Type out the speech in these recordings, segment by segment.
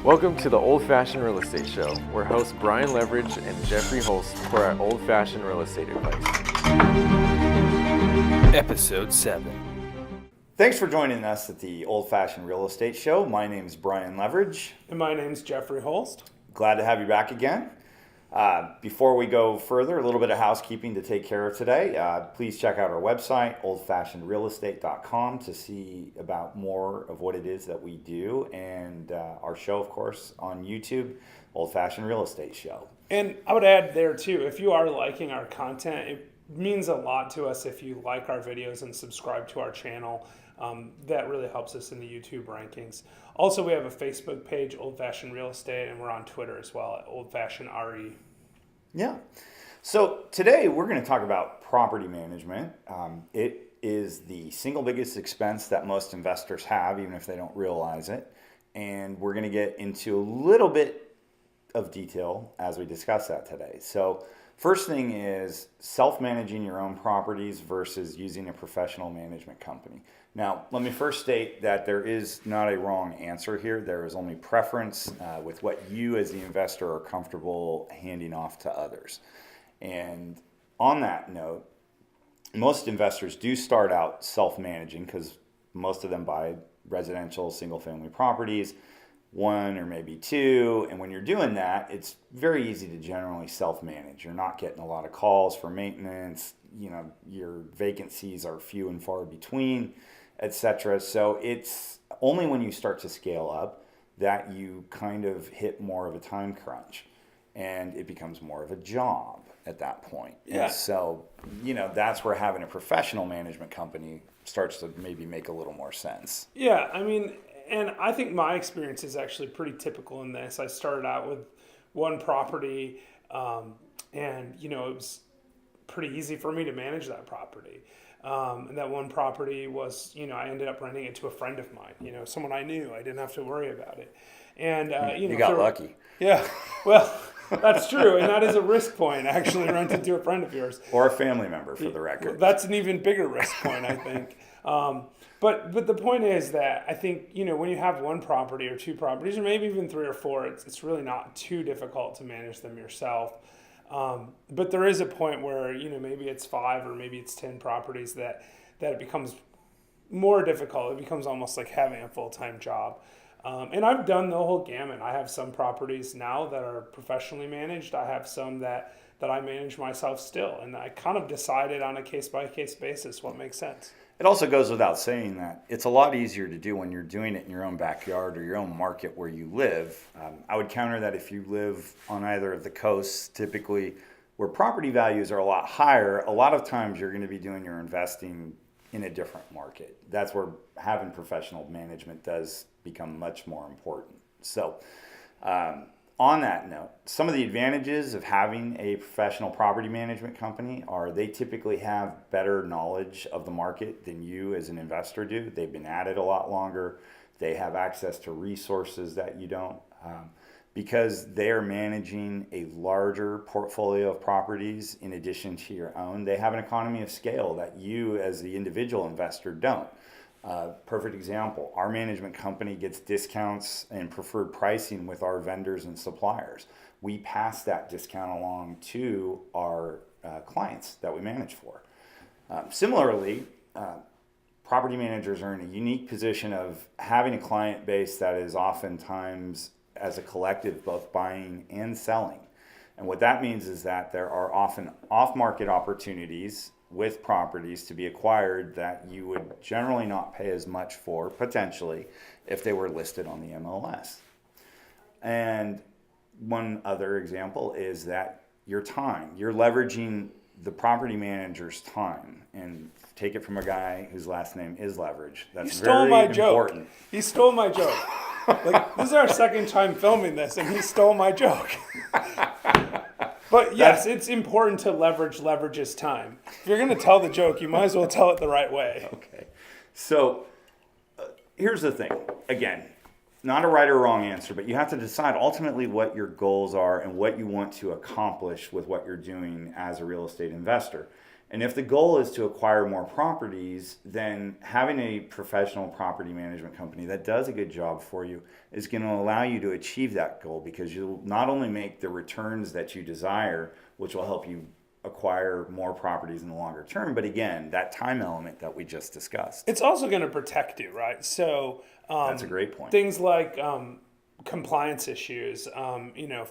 Welcome to the Old Fashioned Real Estate Show, where hosts Brian Leverage and Jeffrey Holst pour out old fashioned real estate advice. Episode 7. Thanks for joining us at the Old Fashioned Real Estate Show. My name is Brian Leverage. And my name's Jeffrey Holst. Glad to have you back again. Before we go further, a little bit of housekeeping to take care of today. Please check out our website, oldfashionedrealestate.com, to see about more of what it is that we do, and our show, of course, on YouTube, Old Fashioned Real Estate Show. And I would add there too, if you are liking our content, it means a lot to us if you like our videos and subscribe to our channel. That really helps us in the YouTube rankings. Also, we have a Facebook page, Old Fashioned Real Estate, and we're on Twitter as well at Old Fashioned RE. Yeah. So today we're going to talk about property management. It is the single biggest expense that most investors have, even if they don't realize it. And we're going to get into a little bit of detail as we discuss that today. So first thing is self-managing your own properties versus using a professional management company. Now, let me first state that there is not a wrong answer here. There is only preference with what you as the investor are comfortable handing off to others. And on that note, most investors do start out self-managing because most of them buy residential single-family properties, one or maybe two. And when you're doing that, it's very easy to generally self-manage. You're not getting a lot of calls for maintenance. You know, your vacancies are few and far between, etc. So it's only when you start to scale up that you kind of hit more of a time crunch, and it becomes more of a job at that point. Yeah. And so, you know, that's where having a professional management company starts to maybe make a little more sense. Yeah, I mean, and I think my experience is actually pretty typical in this. I started out with one property, and, you know, it was pretty easy for me to manage that property. And that one property was, you know, I ended up renting it to a friend of mine, you know, someone I knew. I didn't have to worry about it. And, you know, you got lucky. Yeah, well, that's true. And that is a risk point, actually rented to a friend of yours. Or a family member, for the record. That's an even bigger risk point, I think. But the point is that I think, you know, when you have one property or two properties, or maybe even three or four, it's really not too difficult to manage them yourself. But there is a point where, you know, maybe it's 5 or maybe it's 10 properties that it becomes more difficult. It becomes almost like having a full-time job. And I've done the whole gamut. I have some properties now that are professionally managed. I have some that I manage myself still. And I kind of decided on a case-by-case basis what makes sense. It also goes without saying that it's a lot easier to do when you're doing it in your own backyard or your own market where you live. I would counter that if you live on either of the coasts, typically where property values are a lot higher, a lot of times you're going to be doing your investing in a different market. That's where having professional management does become much more important. So on that note, some of the advantages of having a professional property management company are they typically have better knowledge of the market than you as an investor do. They've been at it a lot longer. They have access to resources that you don't. Because they're managing a larger portfolio of properties in addition to your own, they have an economy of scale that you as the individual investor don't. Perfect example, our management company gets discounts and preferred pricing with our vendors and suppliers. We pass that discount along to our clients that we manage for. Similarly, property managers are in a unique position of having a client base that is oftentimes as a collective both buying and selling. And what that means is that there are often off-market opportunities with properties to be acquired that you would generally not pay as much for, potentially, if they were listed on the MLS. And one other example is that your time. You're leveraging the property manager's time. And take it from a guy whose last name is Leverage. That's very important. Joke. He stole my joke. Like, this is our second time filming this, and he stole my joke. But yes, it's important to leverage's time. If you're going to tell the joke, you might as well tell it the right way. Okay. So here's the thing. Again, not a right or wrong answer, but you have to decide ultimately what your goals are and what you want to accomplish with what you're doing as a real estate investor. And if the goal is to acquire more properties, then having a professional property management company that does a good job for you is going to allow you to achieve that goal, because you'll not only make the returns that you desire, which will help you acquire more properties in the longer term, but again, that time element that we just discussed. It's also going to protect you, right? So That's a great point. things like compliance issues,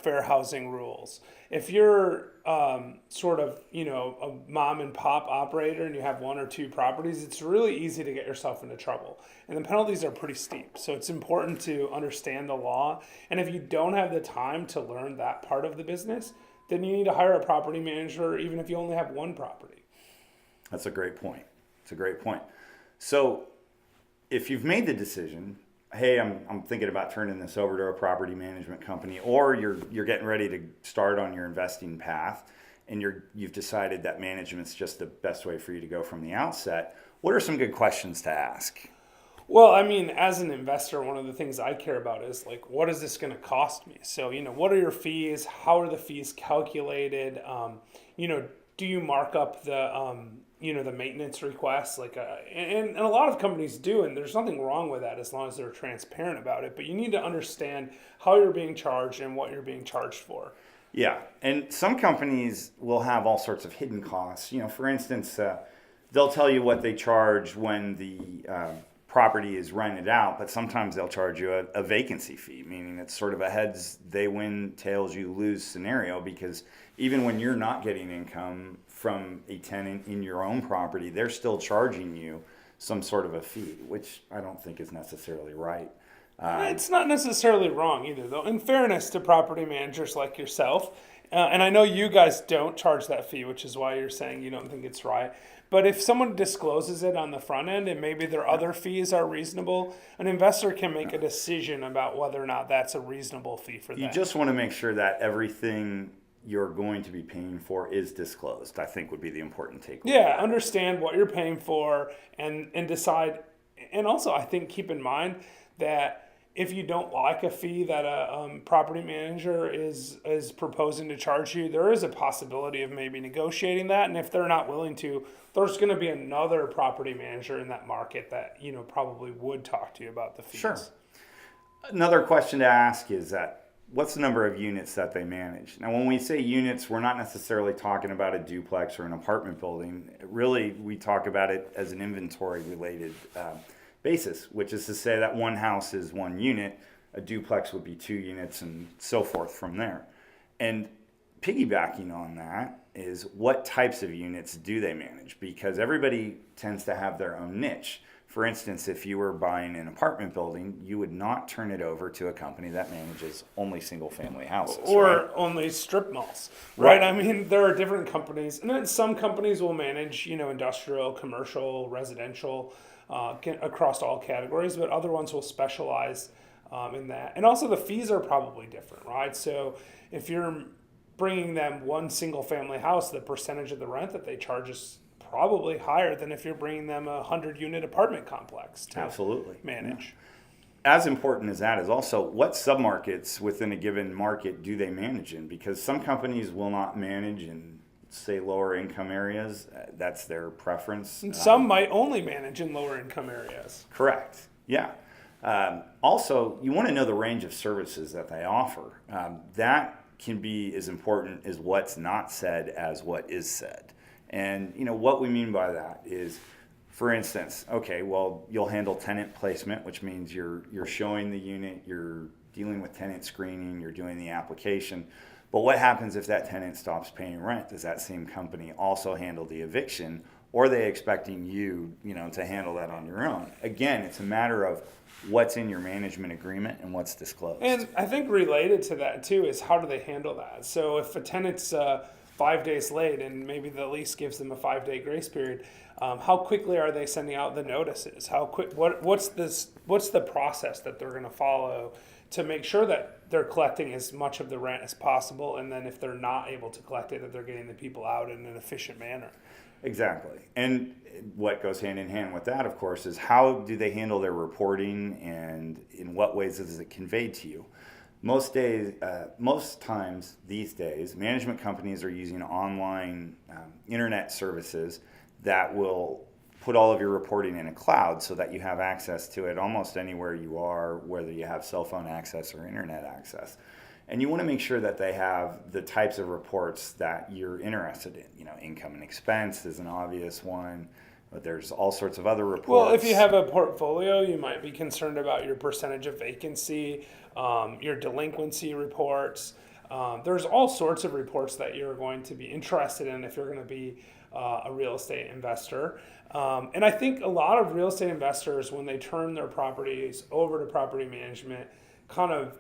fair housing rules. If you're sort of, a mom and pop operator and you have one or two properties, it's really easy to get yourself into trouble. And the penalties are pretty steep. So it's important to understand the law. And if you don't have the time to learn that part of the business, then you need to hire a property manager, even if you only have one property. That's a great point. It's a great point. So if you've made the decision, hey, I'm thinking about turning this over to a property management company, or you're getting ready to start on your investing path, and you've decided that management's just the best way for you to go from the outset, what are some good questions to ask? Well, I mean, as an investor, one of the things I care about is like, what is this going to cost me? So, what are your fees? How are the fees calculated? Do you mark up the maintenance requests? And a lot of companies do, and there's nothing wrong with that as long as they're transparent about it. But you need to understand how you're being charged and what you're being charged for. Yeah, and some companies will have all sorts of hidden costs. For instance, they'll tell you what they charge when the property is rented out, but sometimes they'll charge you a vacancy fee, meaning it's sort of a heads they win, tails you lose scenario, because even when you're not getting income from a tenant in your own property, they're still charging you some sort of a fee, which I don't think is necessarily right. It's not necessarily wrong either, though. In fairness to property managers like yourself, and I know you guys don't charge that fee, which is why you're saying you don't think it's right. But if someone discloses it on the front end and maybe their other fees are reasonable, an investor can make a decision about whether or not that's a reasonable fee for them. You just want to make sure that everything you're going to be paying for is disclosed, I think would be the important takeaway. Yeah, understand what you're paying for and decide. And also, I think keep in mind that if you don't like a fee that a property manager is proposing to charge you, there is a possibility of maybe negotiating that. And if they're not willing to, there's going to be another property manager in that market that probably would talk to you about the fees. Sure. Another question to ask is that what's the number of units that they manage? Now, when we say units, we're not necessarily talking about a duplex or an apartment building. Really, we talk about it as an inventory-related basis, which is to say that one house is one unit, a duplex would be 2 units, and so forth from there. And piggybacking on that is what types of units do they manage? Because everybody tends to have their own niche. For instance, if you were buying an apartment building, you would not turn it over to a company that manages only single-family houses. Or right? only strip malls, right? I mean, there are different companies. And then some companies will manage, industrial, commercial, residential, across all categories, but other ones will specialize in that. And also the fees are probably different, right? So if you're bringing them one single-family house, the percentage of the rent that they charge is probably higher than if you're bringing them a 100-unit apartment complex to Absolutely. manage. Yeah. As important as that is also what submarkets within a given market do they manage in? Because some companies will not manage in, say, lower income areas. That's their preference. And some might only manage in lower income areas. Correct. Yeah. Also, you want to know the range of services that they offer. That can be as important as what's not said as what is said. And what we mean by that is, for instance, okay, well, you'll handle tenant placement, which means you're showing the unit, you're dealing with tenant screening, you're doing the application. But what happens if that tenant stops paying rent? Does that same company also handle the eviction, or are they expecting you, to handle that on your own? Again, it's a matter of what's in your management agreement and what's disclosed. And I think related to that too is how do they handle that? So if a tenant's 5 days late and maybe the lease gives them a 5-day grace period, how quickly are they sending out the notices? How quick? What's the process that they're going to follow to make sure that they're collecting as much of the rent as possible, and then if they're not able to collect it, that they're getting the people out in an efficient manner? Exactly. And what goes hand in hand with that, of course, is how do they handle their reporting and in what ways is it conveyed to you? most times these days, management companies are using online internet services that will put all of your reporting in a cloud so that you have access to it almost anywhere you are, whether you have cell phone access or internet access. And you want to make sure that they have the types of reports that you're interested in. You know, income and expense is an obvious one, but there's all sorts of other reports. Well, if you have a portfolio, you might be concerned about your percentage of vacancy, your delinquency reports. There's all sorts of reports that you're going to be interested in if you're going to be a real estate investor. And I think a lot of real estate investors, when they turn their properties over to property management, kind of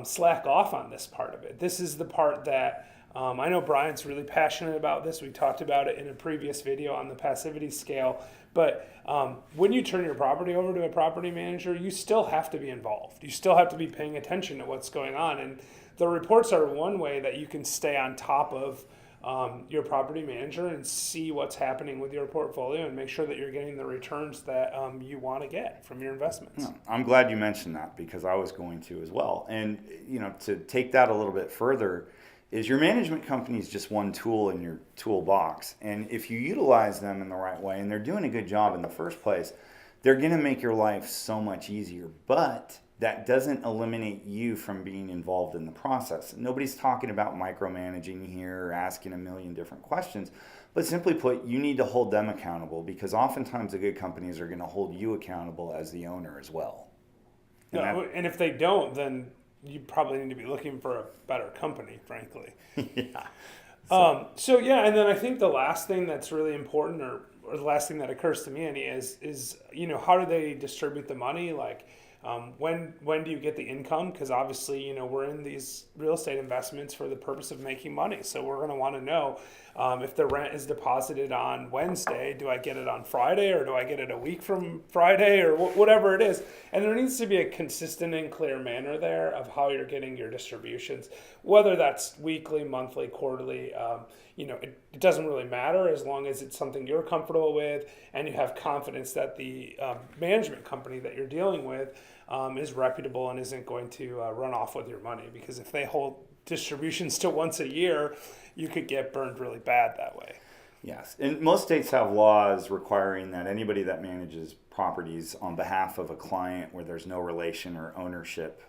slack off on this part of it. This is the part that I know Brian's really passionate about this. We talked about it in a previous video on the passivity scale. But when you turn your property over to a property manager, you still have to be involved. You still have to be paying attention to what's going on. And the reports are one way that you can stay on top of your property manager and see what's happening with your portfolio and make sure that you're getting the returns that you want to get from your investments. I'm glad you mentioned that because I was going to as well. And, you know, to take that a little bit further, is your management company is just one tool in your toolbox. And if you utilize them in the right way, and they're doing a good job in the first place, they're going to make your life so much easier. But that doesn't eliminate you from being involved in the process. Nobody's talking about micromanaging here or asking a million different questions. But simply put, you need to hold them accountable because oftentimes the good companies are going to hold you accountable as the owner as well. And if they don't, then you probably need to be looking for a better company, frankly. Yeah. So yeah, and then I think the last thing that's really important, or the last thing that occurs to me, Annie, is you know, how do they distribute the money? Like, when do you get the income? Because obviously, you know, we're in these real estate investments for the purpose of making money. So we're going to want to know if the rent is deposited on Wednesday, do I get it on Friday or do I get it a week from Friday or whatever it is? And there needs to be a consistent and clear manner there of how you're getting your distributions, whether that's weekly, monthly, quarterly. You know, it doesn't really matter as long as it's something you're comfortable with and you have confidence that the management company that you're dealing with is reputable and isn't going to run off with your money. Because if they hold distributions to once a year, you could get burned really bad that way. Yes, and most states have laws requiring that anybody that manages properties on behalf of a client where there's no relation or ownership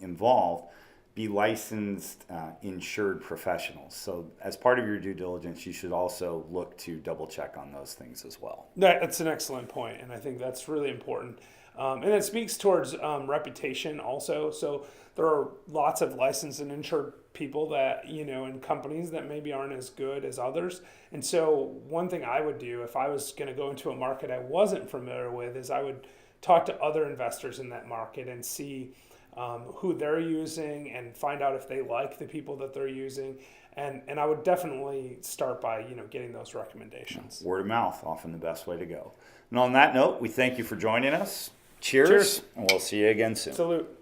involved be licensed, insured professionals. So as part of your due diligence, you should also look to double check on those things as well. That's an excellent point, and I think that's really important. And it speaks towards reputation also. So there are lots of licensed and insured people that, you know, in companies that maybe aren't as good as others. And so one thing I would do if I was going to go into a market I wasn't familiar with is I would talk to other investors in that market and see who they're using and find out if they like the people that they're using. And I would definitely start by, you know, getting those recommendations. Word of mouth, often the best way to go. And on that note, we thank you for joining us. Cheers. Cheers. And we'll see you again soon. Salute.